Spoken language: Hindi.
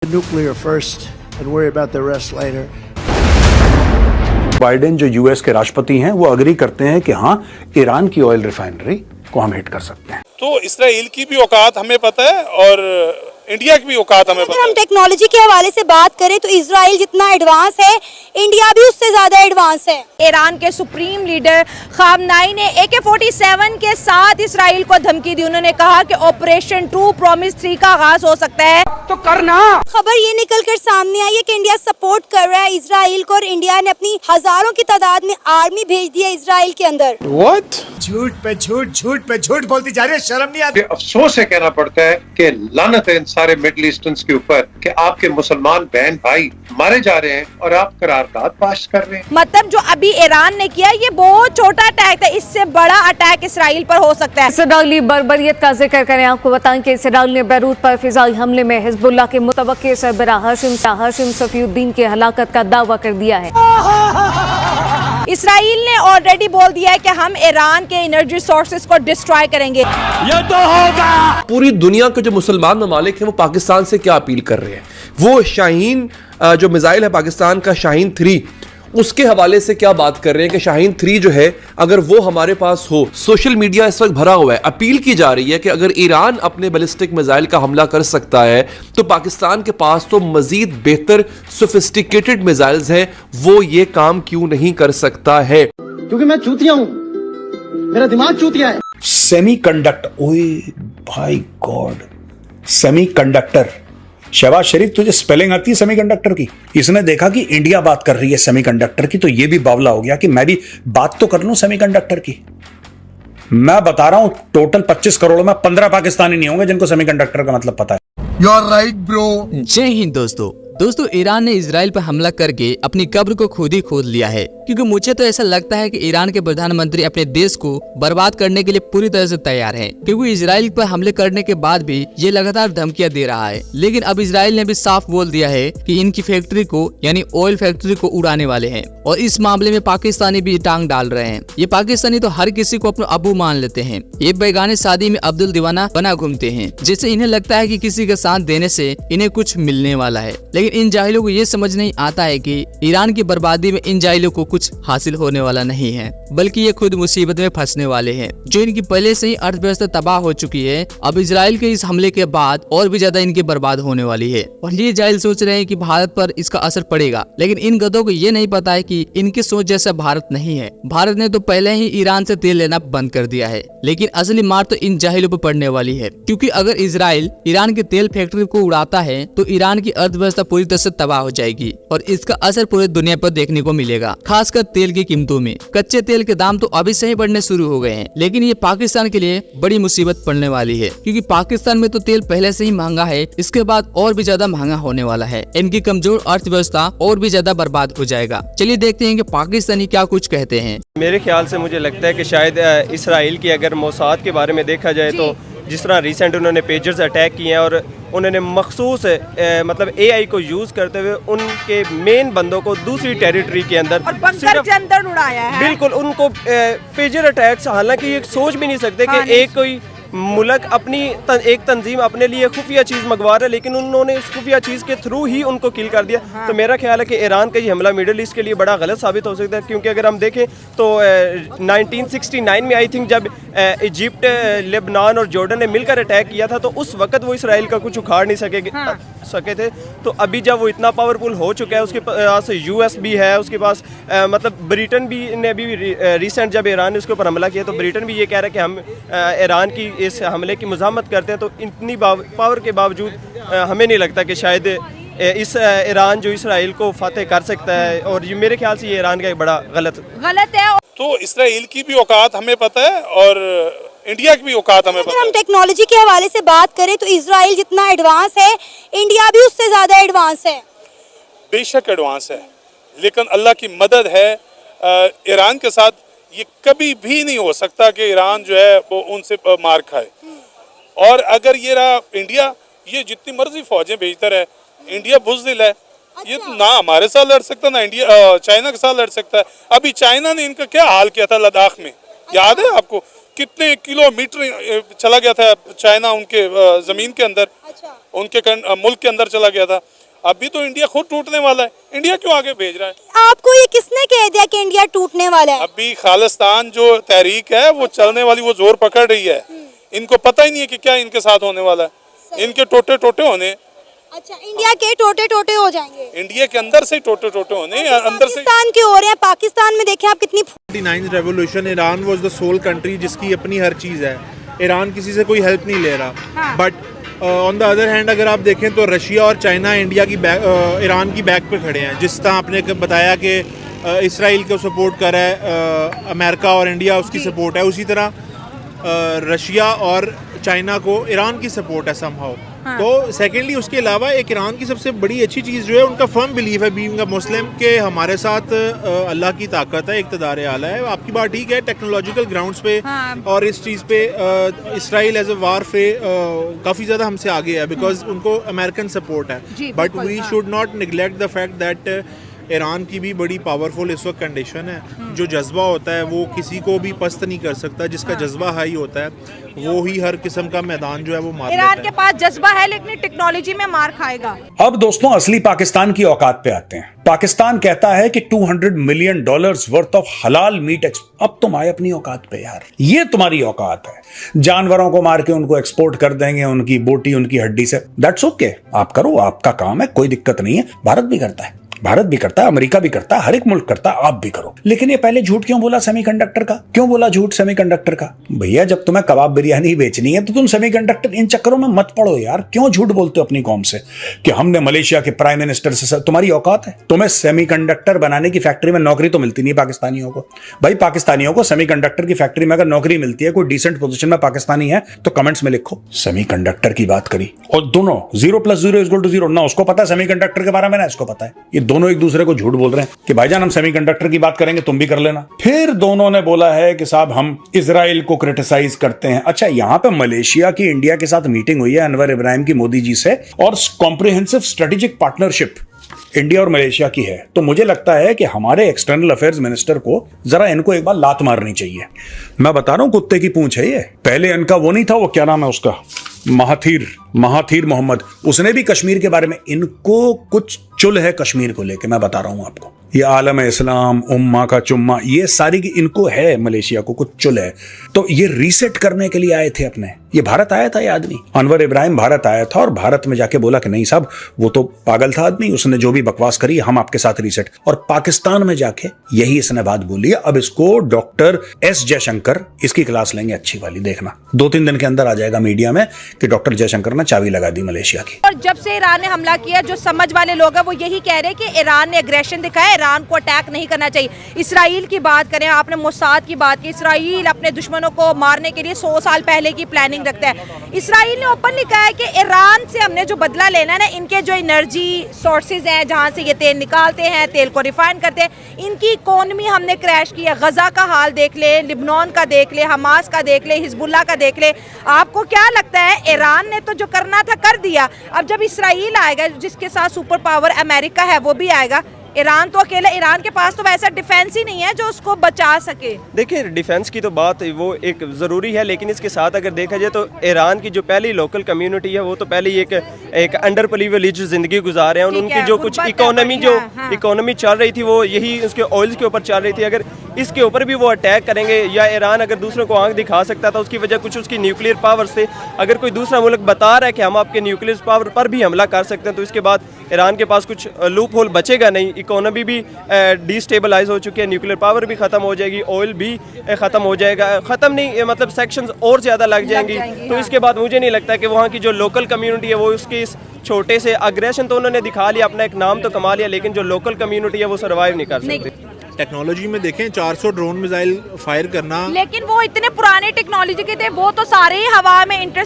Nuclear first and worry about the rest later. Biden जो यूएस के राष्ट्रपति हैं वो अग्री करते हैं कि हाँ, ईरान की ऑयल रिफाइनरी को हम हिट कर सकते हैं। तो इसराइल की भी औकात हमें पता है और इंडिया की भी औकात हमें पता है। अगर हम टेक्नोलॉजी के हवाले से बात करें तो इसराइल जितना एडवांस है, इंडिया भी उससे ज्यादा एडवांस है। ईरान के सुप्रीम लीडर खामनाई ने AK-47 के साथ इसराइल को धमकी दी। उन्होंने कहा कि ऑपरेशन ट्रू प्रॉमिस 3 का आगाज हो सकता है तो करना। खबर ये निकल कर सामने आई है कि इंडिया सपोर्ट कर रहा है इसराइल को और इंडिया ने अपनी हजारों की तादाद में आर्मी भेज दी है इसराइल के अंदर। What? झूठ पे झूठ बोलती जा रही है, शर्म नहीं आती। अफसोस है कहना पड़ता है कि लानत है इन सारे मिडिल ईस्टर्न्स के ऊपर कि आपके मुसलमान बहन भाई मारे जा रहे हैं और आप करारदाद पास कर रहे हैं। मतलब जो अभी ईरान ने किया ये बहुत छोटा अटैक था, इससे बड़ा अटैक इसराइल पर हो सकता है। इसराइली बर्बरियत का जिक्र करें, आपको बताएं कि इसराइल ने बैरूत पर फिजाई हमले में हिजबुल्लाह के मुतवक्किल सरबराह हाशिम सफीउद्दीन की हलाकत का दावा कर दिया है। इसराइल ने ऑलरेडी बोल दिया है कि हम ईरान के एनर्जी सोर्सेज को डिस्ट्रॉय करेंगे। ये तो होगा। पूरी दुनिया के जो मुसलमान ममालिक हैं वो पाकिस्तान से क्या अपील कर रहे हैं? वो शाहीन जो मिसाइल है पाकिस्तान का शाहीन 3, उसके हवाले से क्या बात कर रहे हैं कि शाहीन 3 जो है अगर वो हमारे पास हो। सोशल मीडिया इस वक्त भरा हुआ है, अपील की जा रही है कि अगर ईरान अपने बैलिस्टिक मिसाइल का हमला कर सकता है तो पाकिस्तान के पास तो मजीद बेहतर सोफिस्टिकेटेड मिसाइल्स हैं, वो ये काम क्यों नहीं कर सकता है? क्योंकि मैं चूतिया हूँ, मेरा दिमाग चूतिया है। सेमीकंडक्टर, ओए भाई गॉड, सेमीकंडक्टर। शहबाज शरीफ, तुझे स्पेलिंग आती है सेमीकंडक्टर की? इसने देखा कि इंडिया बात कर रही है सेमीकंडक्टर की, तो ये भी बावला हो गया कि मैं भी बात तो कर लूं सेमीकंडक्टर की। मैं बता रहा हूं, टोटल 25 करोड़ में 15 पाकिस्तानी नहीं होंगे जिनको सेमीकंडक्टर का मतलब पता है। You are right bro. जय हिंद दोस्तों। ईरान ने इजराइल पर हमला करके अपनी कब्र को खुद ही खोद लिया है, क्योंकि मुझे तो ऐसा लगता है कि ईरान के प्रधानमंत्री अपने देश को बर्बाद करने के लिए पूरी तरह से तैयार हैं, क्योंकि इजराइल पर हमले करने के बाद भी ये लगातार धमकियां दे रहा है। लेकिन अब इजराइल ने भी साफ बोल दिया है कि इनकी फैक्ट्री को यानी ऑयल फैक्ट्री को उड़ाने वाले हैं, और इस मामले में पाकिस्तानी भी टांग डाल रहे हैं। ये पाकिस्तानी तो हर किसी को अपना अबू मान लेते हैं। ये बेगाने शादी में अब्दुल दीवाना बना घूमते हैं, जिससे इन्हें लगता है कि किसी का साथ देने से इन्हें कुछ मिलने वाला है। लेकिन इन जाहिलों को ये समझ नहीं आता है कि ईरान की बर्बादी में इन जाहिलों को कुछ हासिल होने वाला नहीं है, बल्कि ये खुद मुसीबत में फंसने वाले हैं। जो इनकी पहले से ही अर्थव्यवस्था तबाह हो चुकी है, अब इजराइल के इस हमले के बाद और भी ज्यादा इनकी बर्बाद होने वाली है। और ये जाहिल सोच रहे हैं कि भारत पर इसका असर पड़ेगा, लेकिन इन गधों को ये नहीं पता है कि इनकी सोच जैसा भारत नहीं है। भारत ने तो पहले ही ईरान से तेल लेना बंद कर दिया है, लेकिन असली मार तो इन जाहिलों पर पड़ने वाली है, क्योंकि अगर इजराइल ईरान की तेल फैक्ट्री को उड़ाता है तो ईरान की अर्थव्यवस्था पूरी तरह से तबाह हो जाएगी, और इसका असर पूरी दुनिया पर देखने को मिलेगा, खासकर तेल की कीमतों में। कच्चे तेल के दाम तो अभी से ही बढ़ने शुरू हो गए हैं, लेकिन ये पाकिस्तान के लिए बड़ी मुसीबत पड़ने वाली है, क्योंकि पाकिस्तान में तो तेल पहले से ही महंगा है, इसके बाद और भी ज्यादा महंगा होने वाला है। इनकी कमजोर अर्थव्यवस्था और भी ज्यादा बर्बाद हो जाएगा। चलिए देखते हैं कि पाकिस्तानी क्या कुछ कहते हैं। मेरे ख्याल से मुझे लगता है कि शायद इसराइल की अगर मोसाद के बारे में देखा जाए तो जिस तरह रिसेंट उन्होंने पेजर्स अटैक किए हैं और उन्होंने मखसूस मतलब AI को यूज़ करते हुए उनके मेन बंदों को दूसरी टेरिटरी के अंदर और बंकर के अंदर उड़ाया है। बिल्कुल, उनको पेजर अटैक्स, हालांकि ये सोच भी नहीं सकते कि एक कोई मुल्क अपनी एक तंजीम अपने लिए खुफिया चीज़ मंगवा रहा है, लेकिन उन्होंने इस खुफिया चीज़ के थ्रू ही उनको किल कर दिया। तो मेरा ख्याल है कि ईरान का ये हमला मिडिल ईस्ट के लिए बड़ा गलत साबित हो सकता है, क्योंकि अगर हम देखें तो 1969 में आई थिंक जब इजिप्ट, लेबनान और जॉर्डन ने मिलकर अटैक किया था, तो उस वक्त वो इसराइल का कुछ उखाड़ नहीं सके थे। तो अभी जब वो इतना पावरफुल हो चुका है, उसके पास US भी है, उसके पास मतलब ब्रिटेन भी ने भी रिसेंट जब ईरान ने उसके ऊपर हमला किया तो ब्रिटेन भी ये कह रहा है कि हम ईरान की इस हमले की मज़ामत करते हैं। तो इतनी पावर के बावजूद हमें नहीं लगता कि शायद इस ईरान जो इसराइल को फतेह कर सकता है, और ये मेरे ख्याल से ये ईरान का एक बड़ा गलत है। तो इसराइल की भी औकात हमें पता है और इंडिया की भी औकात हमें पता है। अगर हम टेक्नोलॉजी के हवाले से बात करें तो इसराइल जितना एडवांस है, इंडिया भी उससे ज्यादा एडवांस है। बेशक एडवांस है, लेकिन अल्लाह की मदद है। ईरान के साथ ये कभी भी नहीं हो सकता कि ईरान जो है वो उनसे मार खाए। और अगर ये रहा इंडिया, ये जितनी मर्जी फौजें भेजता रहे, इंडिया बुज़दिल है। ये ना हमारे साथ लड़ सकता, ना इंडिया चाइना के साथ लड़ सकता है। अभी चाइना ने इनका क्या हाल किया था लद्दाख में, याद है आपको? कितने किलोमीटर चला गया था चाइना उनके ज़मीन के अंदर, उनके मुल्क के अंदर चला गया था। अभी तो इंडिया खुद टूटने वाला है, इंडिया क्यों आगे भेज रहा है? आपको ये किसने कह दिया कि इंडिया टूटने वाला है? अभी खालिस्तान जो तहरीक है वो चलने वाली, वो जोर पकड़ रही है। इनको पता ही नहीं है कि क्या इनके साथ होने वाला है। इनके टोटे टोटे होने। अच्छा, इंडिया के टोटे टोटे हो जाएंगे? इंडिया के अंदर से टोटे टोटे होने, अंदर से। पाकिस्तान के हो रहे हैं। पाकिस्तान में देखें आप कितनी 49th revolution, Iran was the sole country जिसकी अपनी हर चीज़ है। ईरान किसी से कोई हेल्प नहीं ले रहा। But on the other hand अगर आप देखें तो रशिया और चाइना इंडिया की ईरान की बैक पे खड़े हैं। जिस तरह आपने बताया कि इसराइल को सपोर्ट कर रहा है अमेरिका और इंडिया उसकी सपोर्ट है, उसी तरह रशिया और चाइना को ईरान की सपोर्ट है समहाउ। तो सेकेंडली उसके अलावा एक ईरान की सबसे बड़ी अच्छी चीज़ जो है उनका फर्म बिलीफ है बीइंग अ मुस्लिम के हमारे साथ अल्लाह की ताकत है, इक़्तिदार आला है। आपकी बात ठीक है, टेक्नोलॉजिकल ग्राउंड्स पे और इस चीज़ पे इसराइल एज अ वार पे काफ़ी ज़्यादा हमसे आगे है बिकॉज उनको अमेरिकन सपोर्ट है। But we should not neglect the fact that Iran की भी बड़ी पावरफुल इस वक्त कंडीशन है। जो जज्बा होता है वो किसी को भी पस्त नहीं कर सकता। जिसका जज्बा हाई होता है वो ही हर किस्म का मैदान जो है वो मार लेता है। ईरान के पास जज्बा है लेकिन टेक्नोलॉजी में मार खाएगा। अब दोस्तों असली पाकिस्तान की औकात पे आते हैं। पाकिस्तान कहता है कि $200 मिलियन वर्थ ऑफ हलाल मीट अब तुम आए अपनी औकात पे यार, ये तुम्हारी औकात है। जानवरों को मार के उनको एक्सपोर्ट कर देंगे, उनकी बोटी उनकी हड्डी से। दैट्स ओके, आप करो, आपका काम है, कोई दिक्कत नहीं है। भारत भी करता है, भारत भी करता है, अमेरिका भी करता है, हर एक मुल्क करता है, आप भी करो। लेकिन ये पहले झूठ क्यों बोला सेमीकंडक्टर का? क्यों बोला झूठ सेमीकंडक्टर का? भैया जब तुम्हें कबाब बिरयानी बेचनी है तो तुम सेमीकंडक्टर इन चक्करों में मत पड़ो यार। क्यों झूठ बोलते हो अपनी कौम से कि हमने मलेशिया के प्राइम मिनिस्टर से? तुम्हारी औकात है? तुम्हें सेमीकंडक्टर बनाने की फैक्ट्री में नौकरी तो मिलती नहीं पाकिस्तानियों को। भाई पाकिस्तानियों को सेमीकंडक्टर की फैक्ट्री में अगर नौकरी मिलती है, कोई डिसेंट पोजीशन में पाकिस्तानी है तो कमेंट्स में लिखो। सेमीकंडक्टर की बात करी और दोनों 0 + 0 = 0 ना उसको पता है सेमीकंडक्टर के बारे में ना इसको पता है। ये दोनों एक दूसरे को झूठ बोल रहे हैं कि भाईजान हम सेमीकंडक्टर की बात करेंगे, तुम भी कर लेना। फिर दोनों ने बोला है कि साहब हम इजराइल को क्रिटिसाइज करते हैं। अच्छा, यहां पे मलेशिया की इंडिया के साथ मीटिंग हुई है अनवर इब्राहिम की मोदी जी से, और कॉम्प्रिहेंसिव स्ट्रेटेजिक पार्टनरशिप इंडिया और मलेशिया की है। तो मुझे लगता है कि हमारे एक्सटर्नल अफेयर्स मिनिस्टर को जरा इनको एक बार लात मारनी चाहिए। मैं बता रहा हूं कुत्ते की पूंछ है ये। पहले इनका वो नहीं था, वो क्या नाम है उसका, महाथीर मोहम्मद, उसने भी कश्मीर के बारे में, इनको कुछ चुल है कश्मीर को लेके, मैं बता रहा हूं आपको। ये आलम इस्लाम, उम्मा का चुम्मा, ये सारी की इनको है, मलेशिया को कुछ चुल है। तो ये रीसेट करने के लिए आए थे अपने। ये भारत आया था, ये आदमी अनवर इब्राहिम भारत आया था और भारत में जाके बोला कि नहीं साहब वो तो पागल था आदमी, उसने जो भी बकवास करी हम आपके साथ रीसेट। और पाकिस्तान में जाके यही इसने बात बोली है। अब इसको डॉक्टर एस जयशंकर इसकी क्लास लेंगे अच्छी वाली, देखना 2-3 दिन के अंदर आ जाएगा मीडिया में कि डॉक्टर जयशंकर ने चाबी लगा दी मलेशिया की। और जब से ईरान ने हमला किया, जो समझ वाले लोग हैं वो यही कह रहे हैं कि ईरान ने एग्रेशन दिखाया, ईरान को अटैक नहीं करना चाहिए। इसराइल की बात करें, आपने मोसाद की बात की, इसराइल अपने दुश्मनों को मारने के लिए 100 साल पहले की प्लानिंग रखता है। इसराइल ने ओपनली कहा है कि ईरान से हमने जो बदला लेना है ना, इनके जो एनर्जी सोर्सेज हैं जहां से ये तेल निकालते हैं, तेल को रिफाइन करते हैं, इनकी इकोनॉमी हमने क्रैश की है। गजा का हाल देख ले, लिबनान का देख ले, हमास का देख ले, हिजबुल्लाह का देख ले। आपको क्या लगता है, ईरान ने तो जो करना था कर दिया, अब जब इसराइल आएगा जिसके साथ सुपर पावर अमेरिका है वो भी आएगा, ईरान तो अकेला, ईरान के पास तो वैसा डिफेंस ही नहीं है जो उसको बचा सके। देखिए डिफेंस की तो बात वो एक ज़रूरी है, लेकिन इसके साथ अगर देखा जाए तो ईरान की जो पहली लोकल कम्युनिटी है वो तो पहले एक अंडर प्रिविलेज्ड ज़िंदगी गुजार रहे हैं। उनकी जो कुछ इकोनॉमी चल रही थी वो यही उसके ऑयल्स के ऊपर चल रही थी। अगर इसके ऊपर भी वो अटैक करेंगे, या ईरान अगर दूसरों को आंख दिखा सकता था उसकी वजह कुछ उसकी न्यूक्लियर पावर से, अगर कोई दूसरा मुल्क बता रहा है कि हम आपके न्यूक्लियर पावर पर भी हमला कर सकते हैं, तो इसके बाद ईरान के पास कुछ लूप होल बचेगा नहीं। इकोनॉमी भी डिस्टेबलाइज हो चुकी है, न्यूक्लियर पावर भी ख़त्म हो जाएगी, ऑयल भी ख़त्म हो जाएगा, ख़त्म नहीं मतलब सेक्शंस और ज़्यादा लग जाएंगी। तो इसके बाद मुझे नहीं लगता कि वहाँ की जो लोकल कम्युनिटी है वो उसके इस छोटे से अग्रेशन तो उन्होंने दिखा लिया, अपना एक नाम तो कमा लिया, लेकिन जो लोकल कम्युनिटी है वो सर्वाइव नहीं कर सकती। टेक्नोलॉजी में देखें 400 ड्रोन मिसाइल फायर करना, लेकिन वो इतने पुराने टेक्नोलॉजी के थे, वो तो सारे ही हवा में इंटर